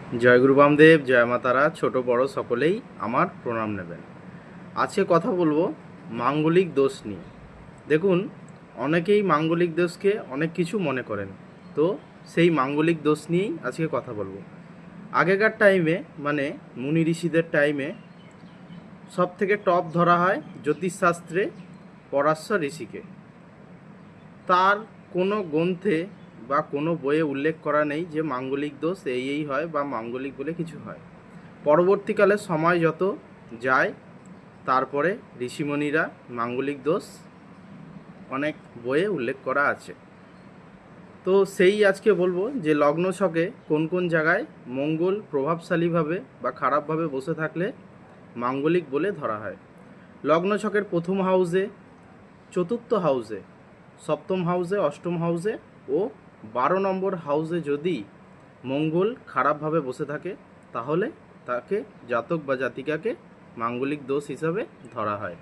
জয় গুরু বামদেব, জয় মা তারা। ছোট বড় সকলেই আমার প্রণাম নেবেন। আজকে কথা বলবো মাঙ্গলিক দোষ নিয়ে। দেখুন, অনেকেই মাঙ্গলিক দোষকে অনেক কিছু মনে করেন, তো সেই মাঙ্গলিক দোষ নিয়েই আজকে কথা বলবো। আগেকার টাইমে মানে মুনি ঋষিদের টাইমে সব থেকে টপ ধরা হয় জ্যোতিষশাস্ত্রে পরাশর ঋষিকে। তার কোনো গ্রন্থে বা কোনো বইয়ে উল্লেখ করা নেই যে মাঙ্গলিক দোষ এই হয় বা মাঙ্গলিক বলে কিছু হয়। পরবর্তীকালে সময় যত যায়, তারপরে ঋষিমণিরা মাঙ্গলিক দোষ অনেক বইয়ে উল্লেখ করা আছে। তো সেই আজকে বলবো যে লগ্ন ছকে কোন কোন জায়গায় মঙ্গল প্রভাবশালীভাবে বা খারাপভাবে বসে থাকলে মাঙ্গলিক বলে ধরা হয়। লগ্ন ছকের প্রথম হাউসে, চতুর্থ হাউসে, সপ্তম হাউসে, অষ্টম হাউসে ও 12 নম্বর হাউসে যদি মঙ্গল খারাপভাবে বসে থাকে, তাহলে তাকে জাতক বা জাতিকাকে মাঙ্গলিক দোষ হিসাবে ধরা হয়।